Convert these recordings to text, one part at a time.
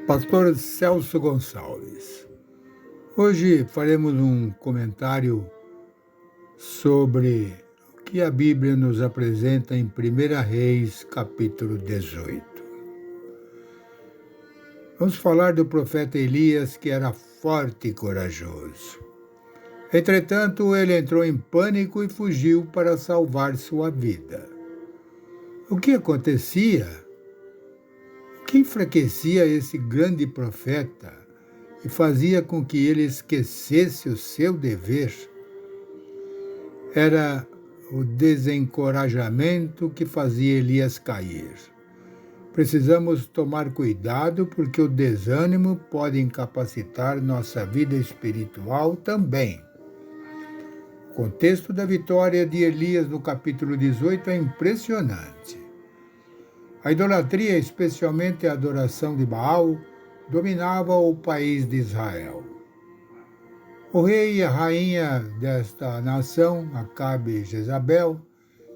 Pastor Celso Gonçalves. Hoje faremos um comentário sobre o que a Bíblia nos apresenta em 1 Reis, capítulo 18. Vamos falar do profeta Elias, que era forte e corajoso. Entretanto, ele entrou em pânico e fugiu para salvar sua vida. O que acontecia? O que enfraquecia esse grande profeta e fazia com que ele esquecesse o seu dever era o desencorajamento que fazia Elias cair. Precisamos tomar cuidado porque o desânimo pode incapacitar nossa vida espiritual também. O contexto da vitória de Elias no capítulo 18 é impressionante. A idolatria, especialmente a adoração de Baal, dominava o país de Israel. O rei e a rainha desta nação, Acabe e Jezabel,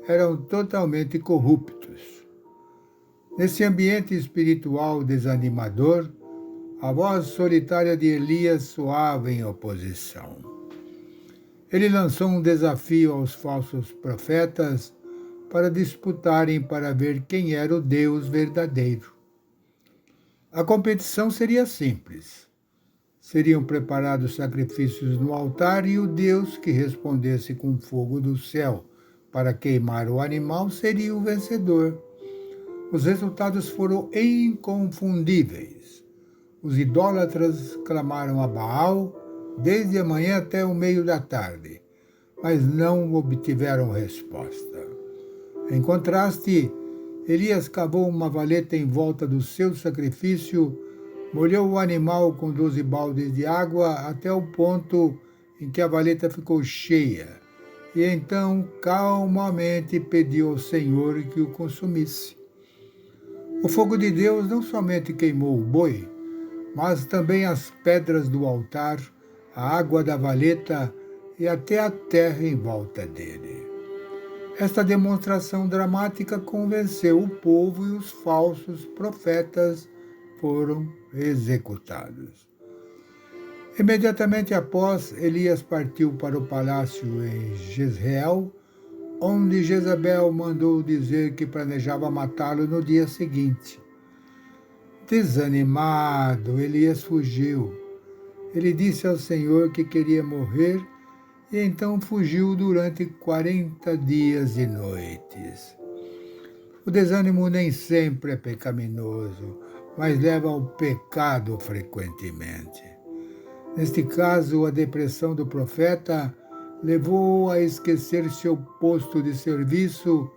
eram totalmente corruptos. Nesse ambiente espiritual desanimador, a voz solitária de Elias soava em oposição. Ele lançou um desafio aos falsos profetas para disputarem para ver quem era o Deus verdadeiro. A competição seria simples. Seriam preparados sacrifícios no altar e o Deus que respondesse com fogo do céu para queimar o animal seria o vencedor. Os resultados foram inconfundíveis. Os idólatras clamaram a Baal desde a manhã até o meio da tarde, mas não obtiveram resposta. Em contraste, Elias cavou uma valeta em volta do seu sacrifício, molhou o animal com 12 baldes de água até o ponto em que a valeta ficou cheia, e então calmamente pediu ao Senhor que o consumisse. O fogo de Deus não somente queimou o boi, mas também as pedras do altar, a água da valeta e até a terra em volta dele. Esta demonstração dramática convenceu o povo e os falsos profetas foram executados. Imediatamente após, Elias partiu para o palácio em Jezreel, onde Jezabel mandou dizer que planejava matá-lo no dia seguinte. Desanimado, Elias fugiu. Ele disse ao Senhor que queria morrer e então fugiu durante 40 dias e noites. O desânimo nem sempre é pecaminoso, mas leva ao pecado frequentemente. Neste caso, a depressão do profeta levou-o a esquecer seu posto de serviço,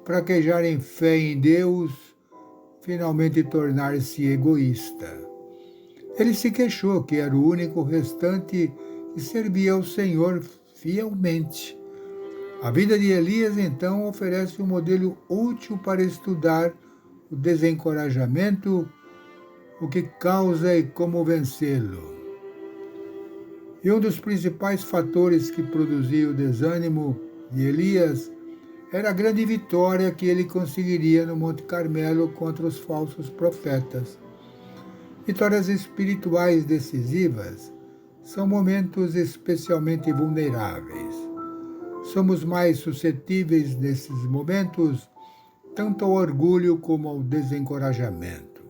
fraquejar em fé em Deus, finalmente tornar-se egoísta. Ele se queixou que era o único restante e servia ao Senhor fielmente. A vida de Elias, então, oferece um modelo útil para estudar o desencorajamento, o que causa e como vencê-lo. E um dos principais fatores que produzia o desânimo de Elias era a grande vitória que ele conseguiria no Monte Carmelo contra os falsos profetas. Vitórias espirituais decisivas são momentos especialmente vulneráveis. Somos mais suscetíveis nesses momentos tanto ao orgulho como ao desencorajamento.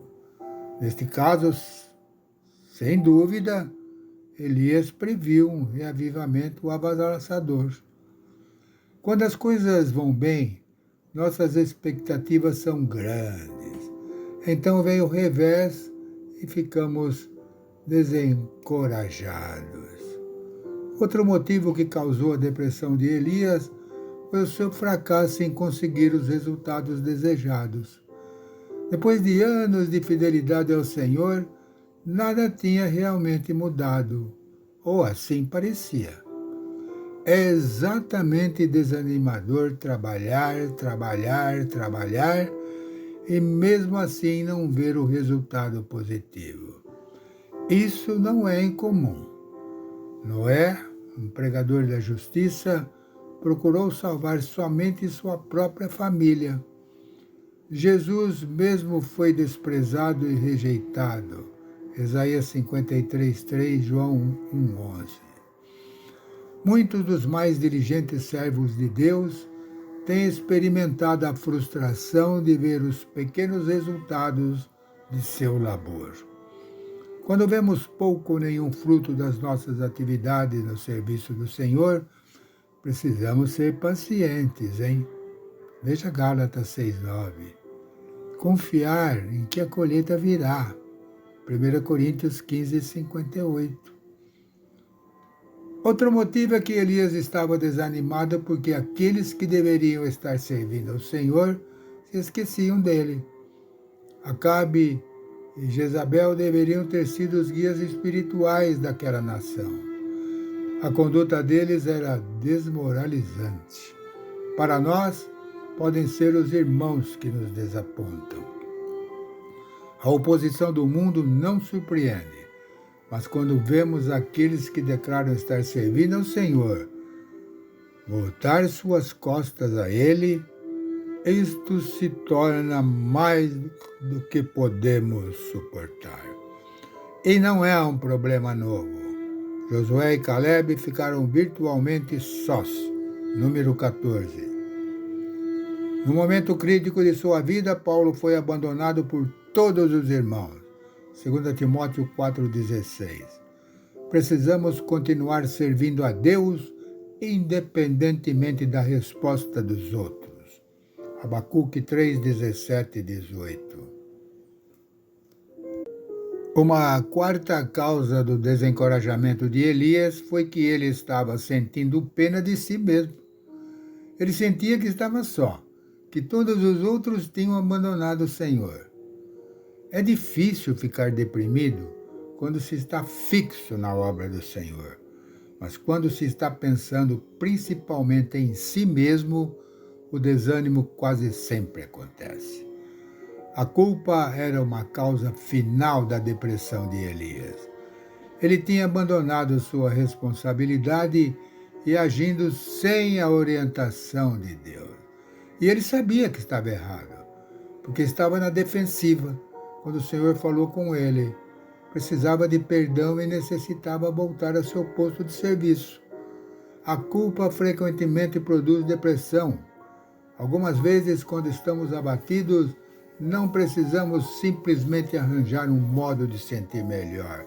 Neste caso, sem dúvida, Elias previu um reavivamento avassalador. Quando as coisas vão bem, nossas expectativas são grandes. Então vem o revés e ficamos desencorajados. Outro motivo que causou a depressão de Elias foi o seu fracasso em conseguir os resultados desejados. Depois de anos de fidelidade ao Senhor, nada tinha realmente mudado, ou assim parecia. É exatamente desanimador trabalhar e mesmo assim não ver o resultado positivo. Isso não é incomum. Noé, um pregador da justiça, procurou salvar somente sua própria família. Jesus mesmo foi desprezado e rejeitado. Isaías 53:3, João 1:11. Muitos dos mais diligentes servos de Deus têm experimentado a frustração de ver os pequenos resultados de seu labor. Quando vemos pouco ou nenhum fruto das nossas atividades no serviço do Senhor, precisamos ser pacientes, hein? Veja Gálatas 6:9. Confiar em que a colheita virá. 1 Coríntios 15:58. Outro motivo é que Elias estava desanimado porque aqueles que deveriam estar servindo ao Senhor se esqueciam dele. Acabe e Jezabel deveriam ter sido os guias espirituais daquela nação. A conduta deles era desmoralizante. Para nós, podem ser os irmãos que nos desapontam. A oposição do mundo não surpreende, mas quando vemos aqueles que declaram estar servindo ao Senhor voltar suas costas a Ele, isto se torna mais do que podemos suportar. E não é um problema novo. Josué e Caleb ficaram virtualmente sós. Número 14. No momento crítico de sua vida, Paulo foi abandonado por todos os irmãos. 2 Timóteo 4,16. Precisamos continuar servindo a Deus, independentemente da resposta dos outros. Abacuque 3:17 e 18. Uma quarta causa do desencorajamento de Elias foi que ele estava sentindo pena de si mesmo. Ele sentia que estava só, que todos os outros tinham abandonado o Senhor. É difícil ficar deprimido quando se está fixo na obra do Senhor, mas quando se está pensando principalmente em si mesmo, o desânimo quase sempre acontece. A culpa era uma causa final da depressão de Elias. Ele tinha abandonado sua responsabilidade e agindo sem a orientação de Deus. E ele sabia que estava errado, porque estava na defensiva quando o Senhor falou com ele. Precisava de perdão e necessitava voltar ao seu posto de serviço. A culpa frequentemente produz depressão. Algumas vezes, quando estamos abatidos, não precisamos simplesmente arranjar um modo de sentir melhor,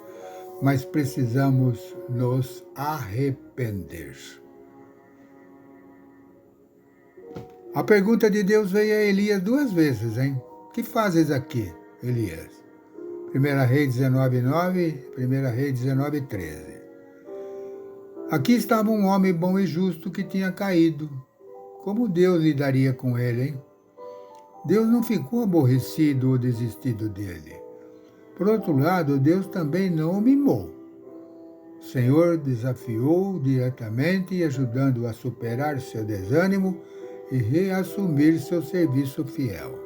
mas precisamos nos arrepender. A pergunta de Deus veio a Elias 2 vezes, hein? O que fazes aqui, Elias? 1 Reis 19:9, 1 Reis 19:13. Aqui estava um homem bom e justo que tinha caído. Como Deus lidaria com ele, hein? Deus não ficou aborrecido ou desistido dele. Por outro lado, Deus também não o mimou. O Senhor desafiou diretamente, ajudando-o a superar seu desânimo e reassumir seu serviço fiel.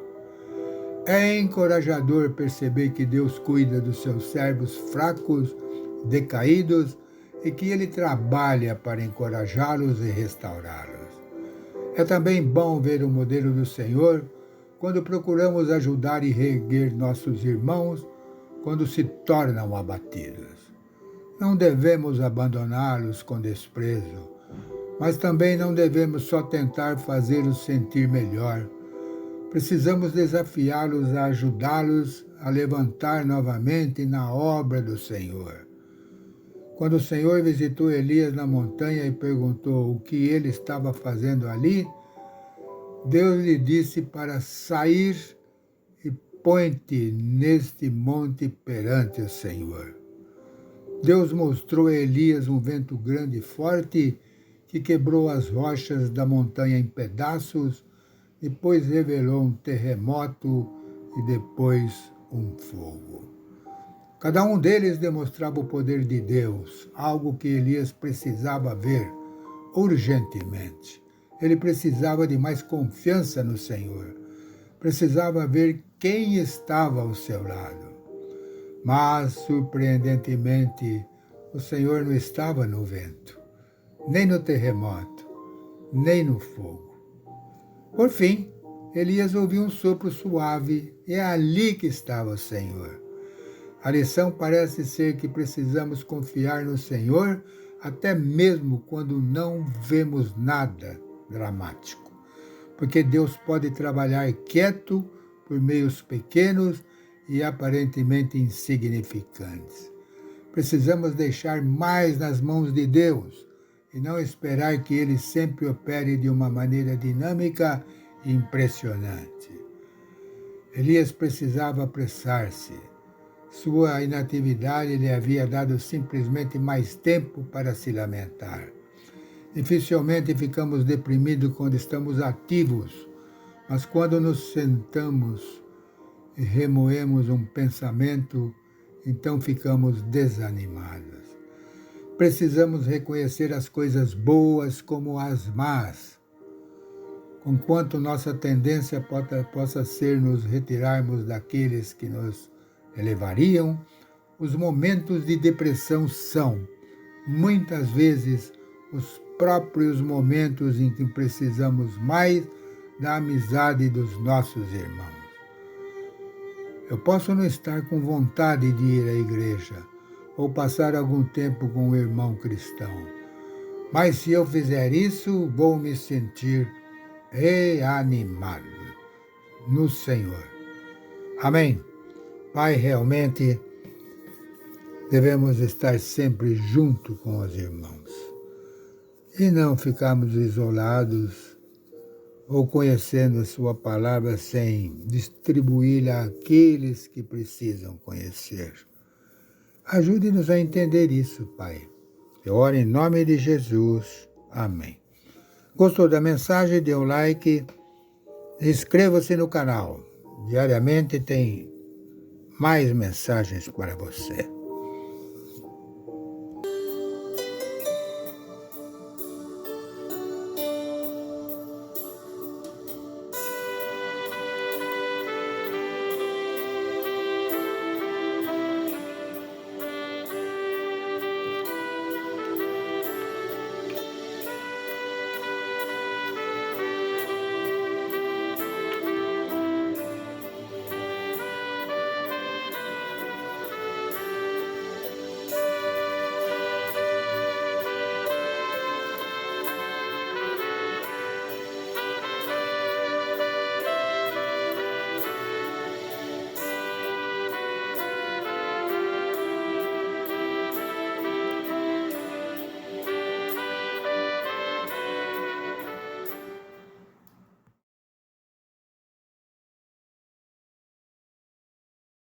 É encorajador perceber que Deus cuida dos seus servos fracos, decaídos, e que Ele trabalha para encorajá-los e restaurá-los. É também bom ver o modelo do Senhor quando procuramos ajudar e reerguer nossos irmãos quando se tornam abatidos. Não devemos abandoná-los com desprezo, mas também não devemos só tentar fazê-los sentir melhor. Precisamos desafiá-los a ajudá-los a levantar novamente na obra do Senhor. Quando o Senhor visitou Elias na montanha e perguntou o que ele estava fazendo ali, Deus lhe disse para sair e põe-te neste monte perante o Senhor. Deus mostrou a Elias um vento grande e forte que quebrou as rochas da montanha em pedaços, depois revelou um terremoto e depois um fogo. Cada um deles demonstrava o poder de Deus, algo que Elias precisava ver urgentemente. Ele precisava de mais confiança no Senhor. Precisava ver quem estava ao seu lado. Mas, surpreendentemente, o Senhor não estava no vento, nem no terremoto, nem no fogo. Por fim, Elias ouviu um sopro suave, e é ali que estava o Senhor. A lição parece ser que precisamos confiar no Senhor até mesmo quando não vemos nada dramático, porque Deus pode trabalhar quieto por meios pequenos e aparentemente insignificantes. Precisamos deixar mais nas mãos de Deus e não esperar que Ele sempre opere de uma maneira dinâmica e impressionante. Elias precisava apressar-se. Sua inatividade lhe havia dado simplesmente mais tempo para se lamentar. Dificilmente ficamos deprimidos quando estamos ativos, mas quando nos sentamos e remoemos um pensamento, então ficamos desanimados. Precisamos reconhecer as coisas boas como as más. Conquanto nossa tendência possa ser nos retirarmos daqueles que nos elevariam, os momentos de depressão são, muitas vezes, os próprios momentos em que precisamos mais da amizade dos nossos irmãos. Eu posso não estar com vontade de ir à igreja ou passar algum tempo com um irmão cristão, mas se eu fizer isso, vou me sentir reanimado no Senhor. Amém? Pai, realmente devemos estar sempre junto com os irmãos e não ficarmos isolados ou conhecendo a sua palavra sem distribuí-la àqueles que precisam conhecer. Ajude-nos a entender isso, Pai. Eu oro em nome de Jesus. Amém. Gostou da mensagem? Dê um like, inscreva-se no canal. Diariamente tem mais mensagens para você.